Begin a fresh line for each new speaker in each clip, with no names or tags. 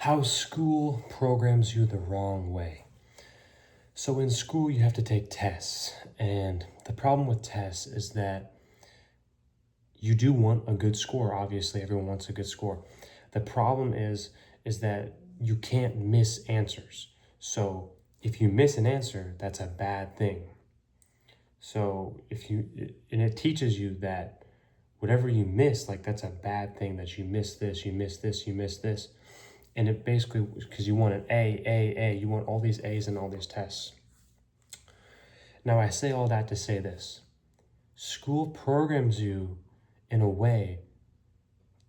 How school programs you the wrong way. So in school, you have to take tests. And the problem with tests is that you do want a good score. Obviously, everyone wants a good score. The problem is that you can't miss answers. So if you miss an answer, that's a bad thing. So and it teaches you that whatever you miss, like that's a bad thing, that you miss this, you miss this, you miss this. And it basically, because you want an A, you want all these A's and all these tests. Now, I say all that to say this: school programs you in a way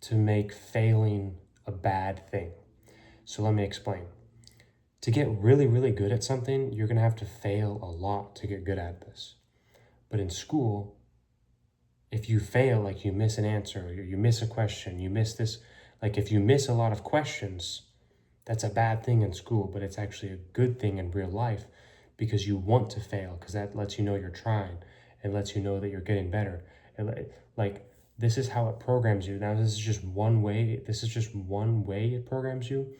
to make failing a bad thing. So let me explain. To get really, really good at something, you're going to have to fail a lot to get good at this. But in school, if you fail, like you miss an answer, or you miss a question, you miss this, like if you miss a lot of questions, that's a bad thing in school, but it's actually a good thing in real life because you want to fail, because that lets you know you're trying. It lets you know that you're getting better. And like this is how it programs you. Now this is just one way. This is just one way it programs you,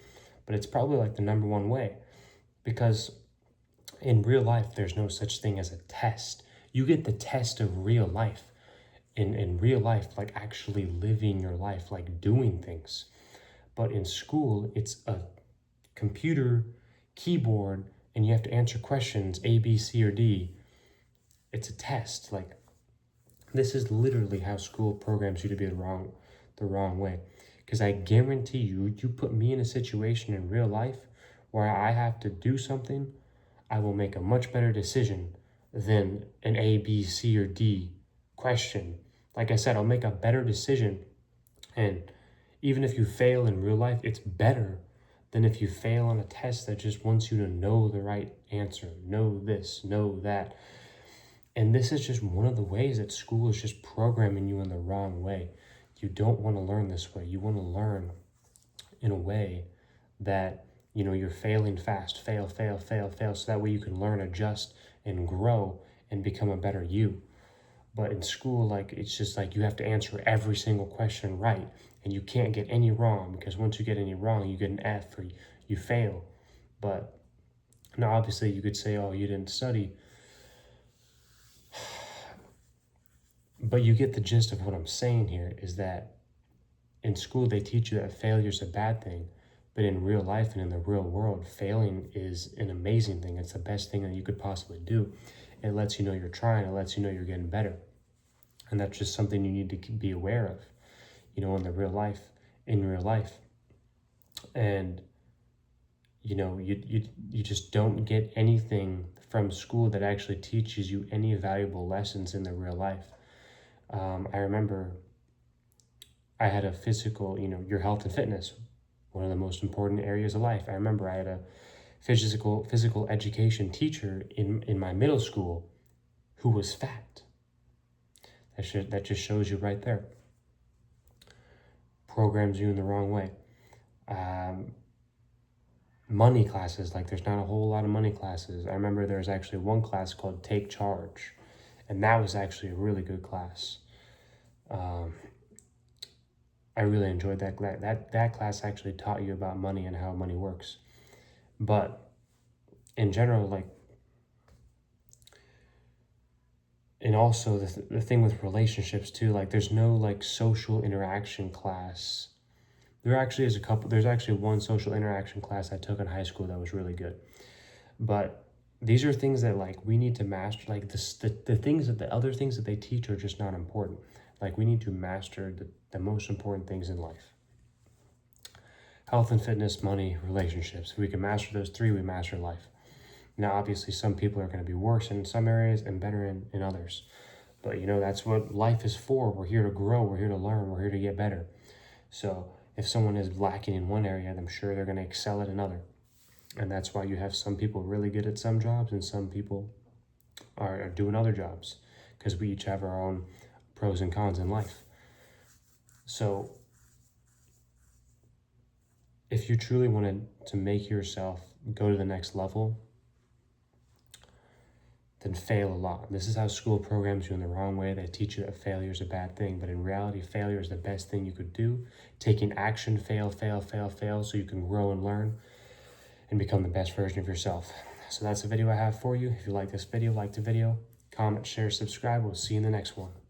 but it's probably like the number one way, because in real life there's no such thing as a test. You get the test of real life. In real life, like actually living your life, like doing things. But in school, it's a computer keyboard and you have to answer questions A, B, C, or D. It's a test. Like this is literally how school programs you to be the wrong way. Because I guarantee you put me in a situation in real life where I have to do something, I will make a much better decision than an A, B, C, or D question. Like I said, I'll make a better decision. And even if you fail in real life, it's better than if you fail on a test that just wants you to know the right answer, know this, know that. And this is just one of the ways that school is just programming you in the wrong way. You don't want to learn this way. You want to learn in a way that, you're failing fast, fail, fail, fail, fail. So that way you can learn, adjust, and grow and become a better you. But in school, like it's just like you have to answer every single question right, and you can't get any wrong, because once you get any wrong, you get an F or you fail. But now, obviously, you could say, "Oh, you didn't study," but you get the gist of what I'm saying here. Is that in school they teach you that failure is a bad thing, but in real life and in the real world, failing is an amazing thing. It's the best thing that you could possibly do. It lets you know you're trying. It lets you know you're getting better, and that's just something you need to be aware of. In real life. And you just don't get anything from school that actually teaches you any valuable lessons in the real life. I remember I had a physical, your health and fitness, one of the most important areas of life. I remember I had a physical education teacher in my middle school who was fat. That just shows you right there. Programs you in the wrong way. Money classes, like there's not a whole lot of money classes. I remember there was actually one class called Take Charge, and that was actually a really good class. I really enjoyed that. That class actually taught you about money and how money works. But in general, like, and also the thing with relationships too, like there's no like social interaction class. There's actually one social interaction class I took in high school that was really good. But these are things that like we need to master. Like the other things that they teach are just not important. Like we need to master the most important things in life: health and fitness, money, relationships. If we can master those three, we master life. Now, obviously, some people are going to be worse in some areas and better in others. But that's what life is for. We're here to grow. We're here to learn. We're here to get better. So if someone is lacking in one area, I'm sure they're going to excel at another. And that's why you have some people really good at some jobs and some people are doing other jobs, because we each have our own pros and cons in life. So if you truly wanted to make yourself go to the next level, then fail a lot. This is how school programs you in the wrong way. They teach you that failure is a bad thing, but in reality, failure is the best thing you could do. Taking action, fail, so you can grow and learn and become the best version of yourself. So that's the video I have for you. If you like this video, like the video, comment, share, subscribe. We'll see you in the next one.